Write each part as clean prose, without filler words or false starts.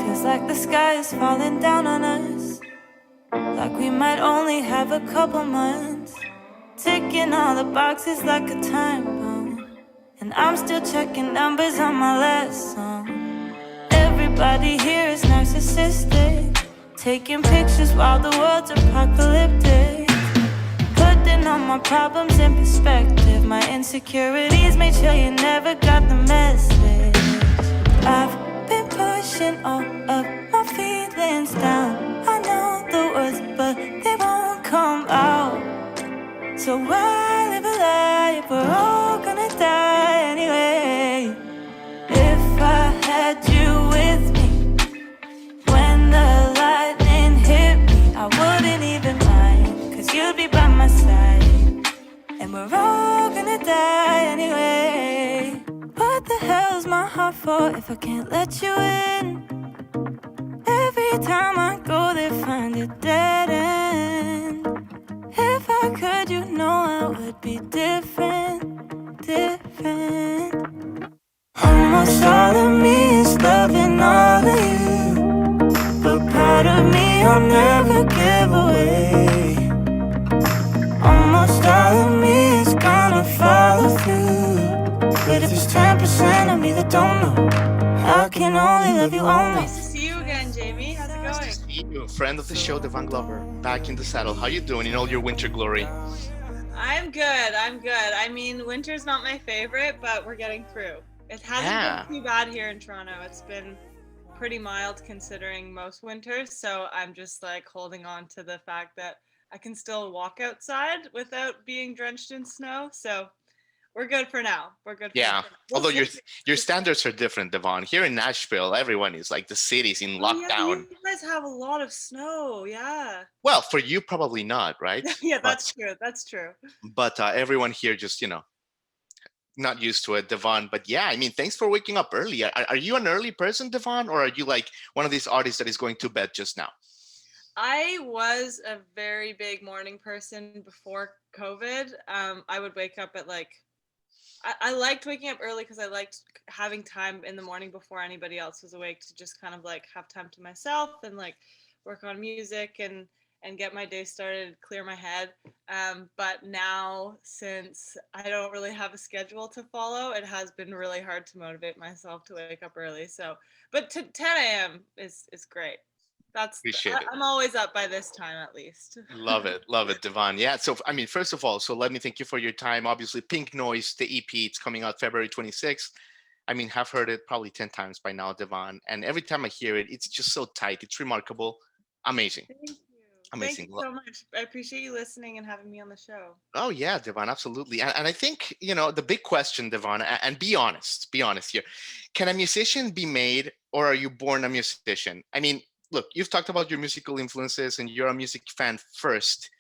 Feels like the sky is falling down on us, like we might only have a couple months. Ticking all the boxes like a time bomb, and I'm still checking numbers on my last song. Everybody here is narcissistic, taking pictures while the world's apocalyptic. Putting all my problems in perspective, my insecurities made sure you never got the message. I've been pushing all of my feelings down. I know the words, but they won't come out. So why live a lie if we're all gonna die anyway? If I had you with me when the lightning hit me, I wouldn't even mind, 'cause you'd be by my side, and we're all gonna die anyway. What the hell's my heart for if I can't let you in? Every time I go they find a dead end. If I could, you know I would be different, different. Almost all of me is loving all of you, but part of me I'll never give away. Almost all of me is gonna follow through, but if there's 10% of me that don't know, I can only love you almost. Nice to see you again, Jamie. How's it going? Nice to see you, friend of the show, Devan Glover, back in the saddle. How you doing in all your winter glory? I'm good. I'm good. I mean, winter's not my favorite, but we're getting through. It hasn't been too bad here in Toronto. It's been pretty mild considering most winters, so I'm just like holding on to the fact that I can still walk outside without being drenched in snow. So we're good for now. We're good for now. Although your standards are different, Devon. Here in Nashville, everyone is like the city's in lockdown. Yeah, you guys have a lot of snow, yeah. Well, for you, probably not, right? Yeah, that's true. That's true. But everyone here just, not used to it, Devon. But yeah, I mean, thanks for waking up early. Are you an early person, Devon, or are you like one of these artists that is going to bed just now? I was a very big morning person before COVID. I would wake up at like, I liked waking up early because I liked having time in the morning before anybody else was awake to just kind of like have time to myself and like work on music and get my day started, clear my head. But now, since I don't really have a schedule to follow, it has been really hard to motivate myself to wake up early. So, but 10 a.m. is great. I'm always up by this time at least. Love it, Devon. Yeah. So I mean, first of all, so let me thank you for your time. Obviously, Pink Noise, the EP, it's coming out February 26th. I mean, have heard it probably 10 times by now, Devon. And every time I hear it, it's just so tight. It's remarkable. Amazing. Thank you. Amazing. Thank you so much. I appreciate you listening and having me on the show. Oh yeah, Devon, absolutely. And I think, the big question, Devon, and be honest here. Can a musician be made, or are you born a musician? I mean, look, you've talked about your musical influences and you're a music fan first.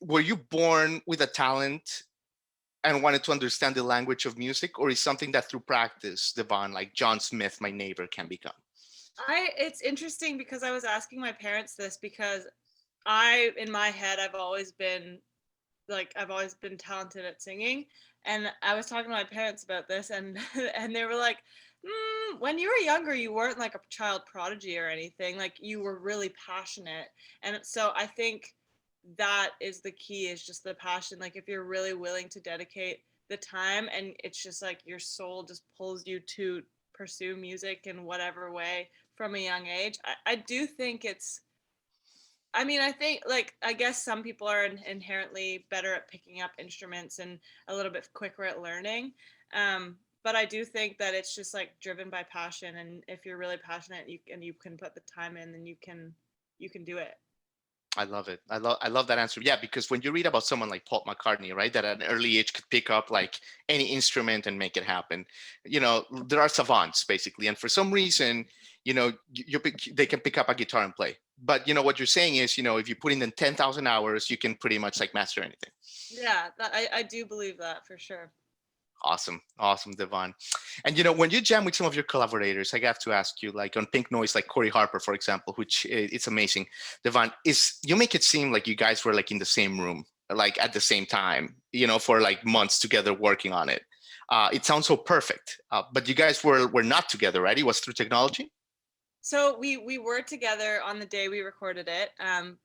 Were you born with a talent and wanted to understand the language of music, or is something that through practice, Devon, like John Smith, my neighbor, can become? It's interesting because I was asking my parents this because in my head, I've always been talented at singing. And I was talking to my parents about this and they were like, when you were younger, you weren't like a child prodigy or anything. Like you were really passionate. And so I think that is the key, is just the passion. Like if you're really willing to dedicate the time and it's just like your soul just pulls you to pursue music in whatever way from a young age. I do think I guess some people are inherently better at picking up instruments and a little bit quicker at learning. But I do think that it's just like driven by passion. And if you're really passionate and you can put the time in, then you can do it. I love it. I love that answer. Yeah, because when you read about someone like Paul McCartney, right, that at an early age could pick up like any instrument and make it happen, there are savants basically, and for some reason, they can pick up a guitar and play. But what you're saying is, if you put in 10,000 hours, you can pretty much like master anything. Yeah, I do believe that for sure. Awesome, Devon. And when you jam with some of your collaborators, I have to ask you, like on Pink Noise, like Corey Harper, for example, which it's amazing. Devon, you make it seem like you guys were like in the same room, like at the same time, for like months together working on it. It sounds so perfect, but you guys were not together, right? It was through technology. So we were together on the day we recorded it,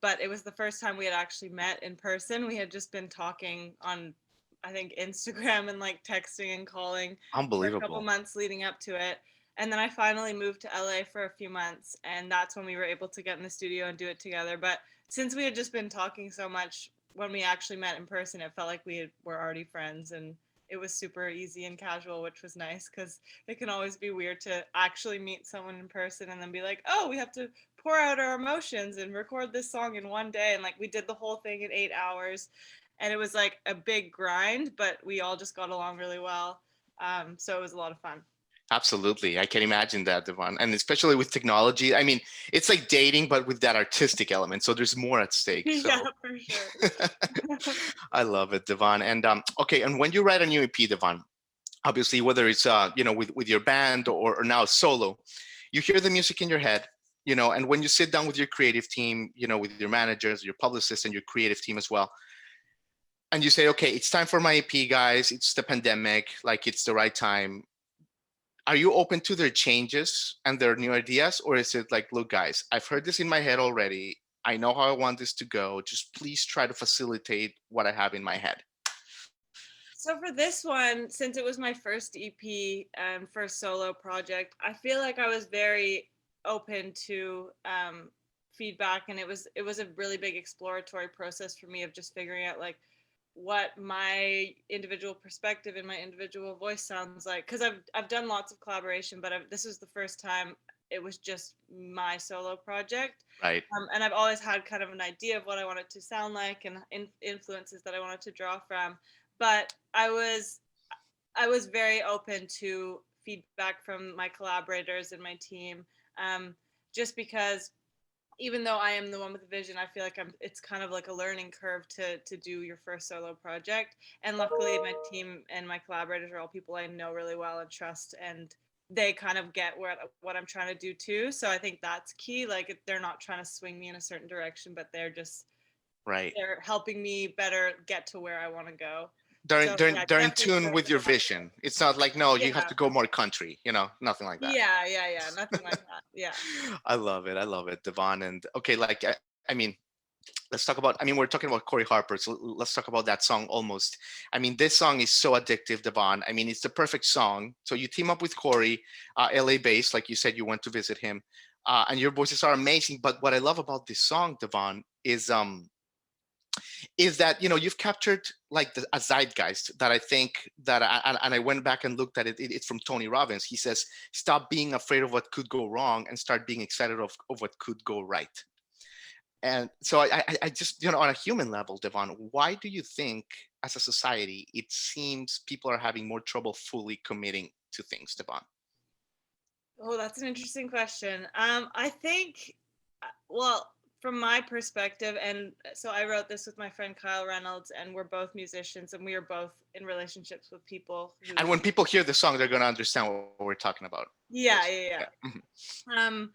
but it was the first time we had actually met in person. We had just been talking on, I think, Instagram and like texting and calling for a couple Unbelievable. months leading up to it. And then I finally moved to LA for a few months, and that's when we were able to get in the studio and do it together. But since we had just been talking so much, when we actually met in person, it felt like were already friends, and it was super easy and casual, which was nice because it can always be weird to actually meet someone in person and then be like, oh, we have to pour out our emotions and record this song in one day. And like we did the whole thing in 8 hours. And it was like a big grind, but we all just got along really well. So it was a lot of fun. Absolutely. I can imagine that, Devon. And especially with technology. I mean, it's like dating, but with that artistic element. So there's more at stake. So Yeah, for sure. I love it, Devon. And okay, and when you write a new EP, Devon, obviously whether it's with your band or now solo, you hear the music in your head, and when you sit down with your creative team, with your managers, your publicists, and your creative team as well, and you say, okay, it's time for my EP, guys. It's the pandemic, like it's the right time. Are you open to their changes and their new ideas, or is it like, look, guys, I've heard this in my head already. I know how I want this to go. Just please try to facilitate what I have in my head. So for this one, since it was my first EP and first solo project, I feel like I was very open to feedback, and it was a really big exploratory process for me of just figuring out like what my individual perspective and my individual voice sounds like. Because I've done lots of collaboration, but this was the first time it was just my solo project. Right. And I've always had kind of an idea of what I wanted to sound like and influences that I wanted to draw from. But I was very open to feedback from my collaborators and my team, just because even though I am the one with the vision, I feel like it's kind of like a learning curve to do your first solo project. And luckily my team and my collaborators are all people I know really well and trust, and they kind of get what I'm trying to do too. So I think that's key. Like they're not trying to swing me in a certain direction, but Right. they're helping me better get to where I want to go. they're So they're, yeah, they're in definitely tune starting with with your a positive. vision. It's not like, no, you have Yeah. to go more country, nothing like that. Yeah, nothing like that. Yeah. I love it, Devon. And okay, like I mean, let's talk about, we're talking about Corey Harper, so let's talk about that song, Almost. This song is so addictive, Devon. It's the perfect song. So you team up with Corey, LA based, like you said, you went to visit him, and your voices are amazing. But what I love about this song, Devon, is that you've captured like a zeitgeist that I think that and I went back and looked at it. It's from Tony Robbins. He says, stop being afraid of what could go wrong and start being excited of what could go right. And so I just, on a human level, Devon, why do you think as a society it seems people are having more trouble fully committing to things, Devon? Oh, that's an interesting question. I think, well, from my perspective, and so I wrote this with my friend Kyle Reynolds, and we're both musicians, and we are both in relationships with people And who, when people hear the song, they're going to understand what we're talking about. yeah, Basically. yeah, Yeah. Mhm. yeah,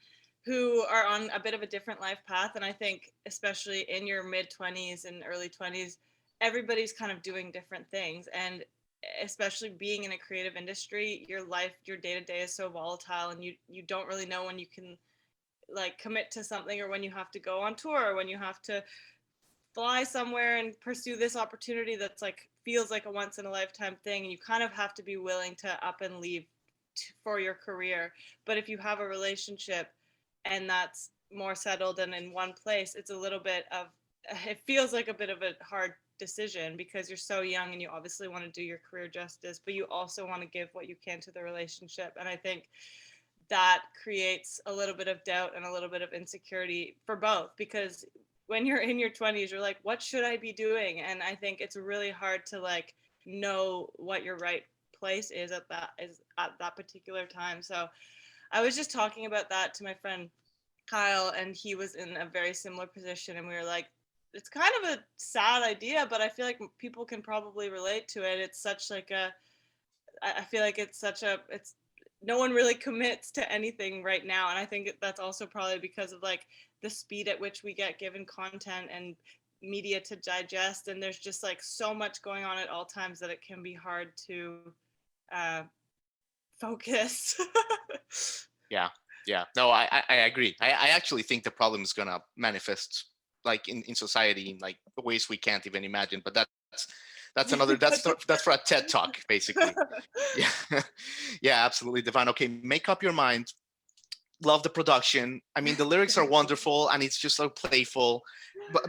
who are on a bit of a different life path. And I think, especially in your mid 20s and early 20s, everybody's kind of doing different things. And especially being in a creative industry, your life, your day to day is so volatile, and you don't really know when you can like commit to something, or when you have to go on tour, or when you have to fly somewhere and pursue this opportunity that's like feels like a once in a lifetime thing, and you kind of have to be willing to up and leave for your career. But if you have a relationship and that's more settled and in one place, it's a little bit of, it feels like a bit of a hard decision because you're so young and you obviously want to do your career justice, but you also want to give what you can to the relationship. And I think that creates a little bit of doubt and a little bit of insecurity for both, because when you're in your 20s you're like, what should I be doing? And I think it's really hard to like know what your right place is at that particular time. So I was just talking about that to my friend Kyle, and he was in a very similar position, and we were like, it's kind of a sad idea, but I feel like people can probably relate to it. It's such like a, I feel like it's such a, it's, no one really commits to anything right now. And I think that's also probably because of like the speed at which we get given content and media to digest. And there's just like so much going on at all times that it can be hard to uh, focus. Yeah. Yeah, no, I agree. I actually think the problem is gonna manifest like in society in like ways we can't even imagine. But that's another that's for a TED talk, basically. Yeah, yeah, absolutely, Devan. Okay, make up your mind. Love the production. I mean, the lyrics are Thank you. wonderful and it's just so playful,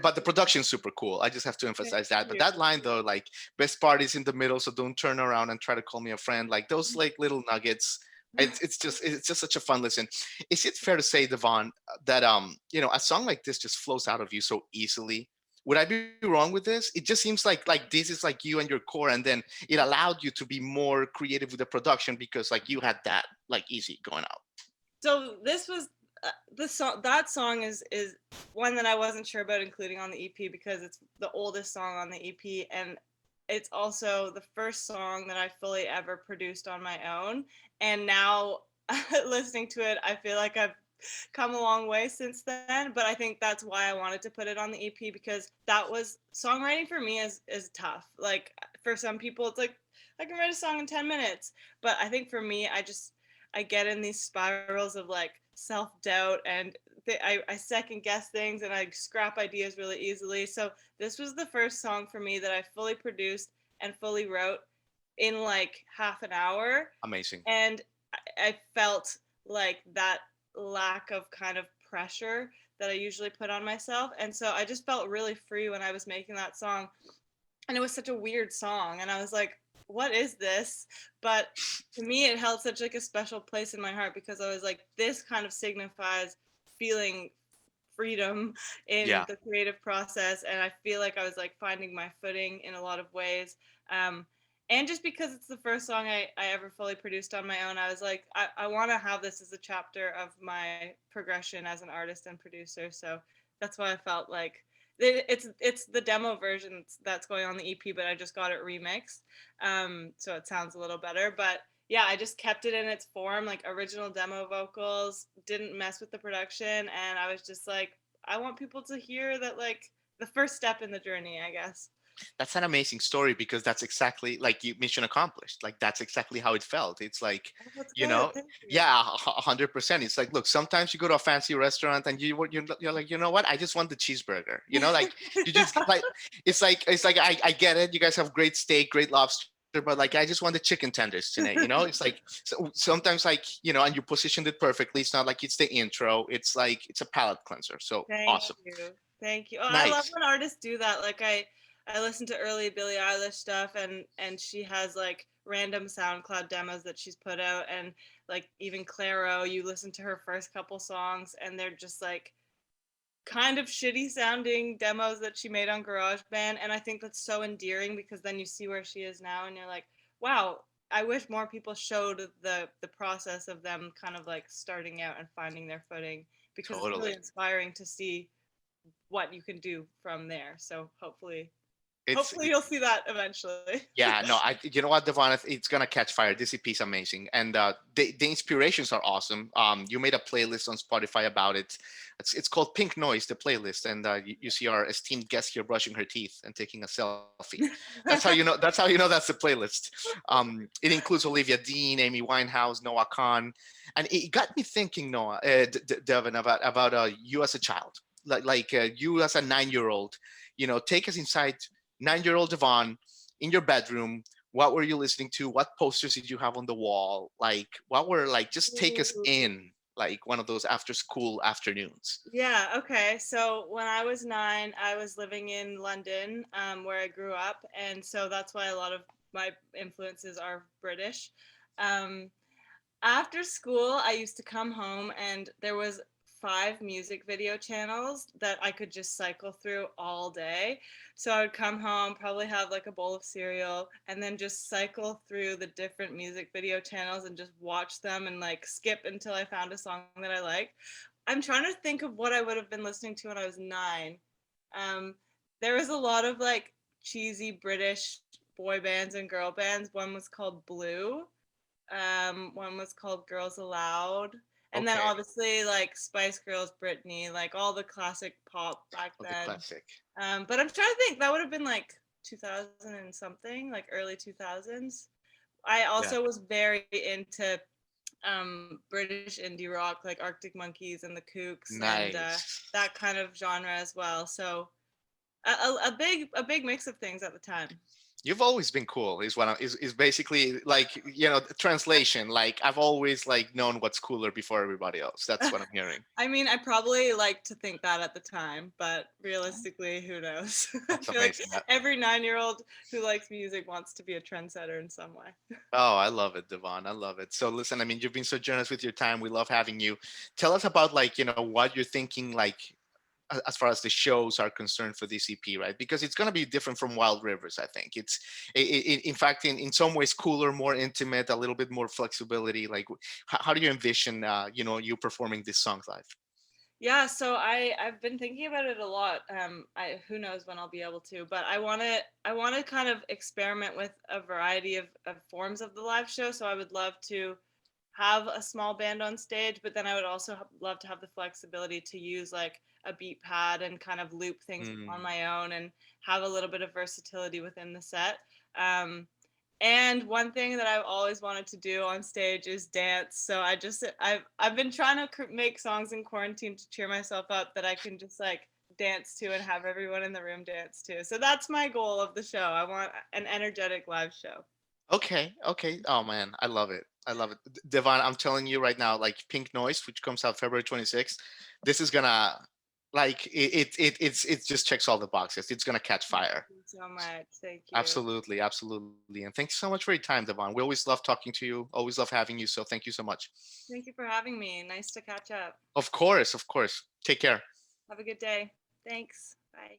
but the production's super cool. I just have to Thank emphasize that. But you. that line though, like best part is in the middle, so don't turn around and try to call me a friend. Like those like little nuggets. It's just such a fun listen. Is it fair to say, Devon, that a song like this just flows out of you so easily? Would I be wrong with this? It just seems like this is like you and your core, and then it allowed you to be more creative with the production because like you had that like easy going out. So this was the song. That song is one that I wasn't sure about including on the EP because it's the oldest song on the EP, and it's also the first song that I fully ever produced on my own. And now listening to it, I feel like I've come a long way since then. But I think that's why I wanted to put it on the EP, because that was songwriting for me is tough. Like for some people, it's like I can write a song in 10 minutes, but I think for me, I get in these spirals of like self doubt, and I second guess things and I scrap ideas really easily. So this was the first song for me that I fully produced and fully wrote in like half an hour. Amazing. And I felt like that lack of kind of pressure that I usually put on myself. And so I just felt really free when I was making that song. And it was such a weird song. And I was like, what is this? But to me, it held such like a special place in my heart because I was like, this kind of signifies feeling freedom in Yeah. the creative process. And I feel like I was like finding my footing in a lot of ways. Um, and just because it's the first song I ever fully produced on my own, I was like, I want to have this as a chapter of my progression as an artist and producer. So that's why I felt like it's the demo version that's going on the EP, but I just got it remixed, so it sounds a little better. But yeah, I just kept it in its form, like original demo vocals, didn't mess with the production, and I was just like, I want people to hear that, like the first step in the journey, I guess. That's an amazing story because that's exactly like you mission accomplished. Like that's exactly how it felt. It's like, Oh, that's you good. know, Thank you. yeah, 100%. It's like, look, sometimes you go to a fancy restaurant and you're like, you know what? I just want the cheeseburger. Like you just like it's like I get it. You guys have great steak, great lobster, but like I just want the chicken tenders tonight. It's like sometimes like and you positioned it perfectly. It's not like it's the intro. It's like it's a palate cleanser. So Thank awesome, you. Thank you. Oh, I love nice, when artists do that. Like I listen to early Billie Eilish stuff, and she has like random SoundCloud demos that she's put out, and like even Clairo, you listen to her first couple songs and they're just like kind of shitty sounding demos that she made on GarageBand, and I think that's so endearing because then you see where she is now and you're like, wow, I wish more people showed the process of them kind of like starting out and finding their footing, because it's really totally. inspiring to see what you can do from there. So It's hopefully you'll see that eventually. Yeah, no, you know what, Devon, it's gonna catch fire. This EP is amazing, and the inspirations are awesome. You made a playlist on Spotify about it. It's called Pink Noise, the playlist, and you see our esteemed guest here brushing her teeth and taking a selfie. That's how you know. That's how you know that's the playlist. It includes Olivia Dean, Amy Winehouse, Noah Khan, and it got me thinking, Noah, Devon, about you as a child, like you as a 9-year-old. Take us inside 9-year-old Devon in your bedroom. What were you listening to? What posters did you have on the wall? Like, what were like, just take us Ooh. in like one of those after school afternoons. Yeah, okay. So when I was 9, I was living in London, where I grew up. And so that's why a lot of my influences are British. Um, After school, I used to come home and there was 5 music video channels that I could just cycle through all day. So I would come home, probably have like a bowl of cereal, and then just cycle through the different music video channels and just watch them and like skip until I found a song that I liked. I'm trying to think of what I would have been listening to when I was 9. Um, there was a lot of like cheesy British boy bands and girl bands. One was called Blue, one was called Girls Aloud. And then Okay. obviously like Spice Girls, Britney, like all the classic pop back Oh, the then. classic. But I'm trying to think, that would have been like 2000 and something, like early 2000s. I Yeah. also was very into British indie rock like Arctic Monkeys and the Kooks and Nice. that kind of genre as well. So a big mix of things at the time. You've always been cool is what is basically like, translation. Like I've always like known what's cooler before everybody else. That's what I'm hearing. I mean, I probably like to think that at the time, but realistically, who knows? I That's feel like amazing. every 9-year-old who likes music wants to be a trendsetter in some way. Oh, I love it, Devon. I love it. So listen, I mean, you've been so generous with your time. We love having you. Tell us about like, what you're thinking like as far as the shows are concerned for this EP, right? Because it's going to be different from Wild Rivers, I think. It's in fact in some ways cooler, more intimate, a little bit more flexibility. Like how do you envision you performing these songs live? Yeah, so I've been thinking about it a lot. I who knows when I'll be able to, but I want to kind of experiment with a variety of forms of the live show. So I would love to have a small band on stage, but then I would also love to have the flexibility to use like a beat pad and kind of loop things on Mm. my own and have a little bit of versatility within the set. Um, and one thing that I've always wanted to do on stage is dance. So I've been trying to make songs in quarantine to cheer myself up that I can just like dance to and have everyone in the room dance to. So that's my goal of the show. I want an energetic live show. Okay, okay. Oh man, I love it. I love it. Devon, I'm telling you right now, like Pink Noise, which comes out February 26th, this is gonna like it just checks all the boxes. It's gonna catch fire. Thank you so much. Thank you. Absolutely, absolutely. And thanks so much for your time, Devon. We always love talking to you, always love having you. So thank you so much. Thank you for having me. Nice to catch up. Of course, of course. Take care. Have a good day. Thanks. Bye.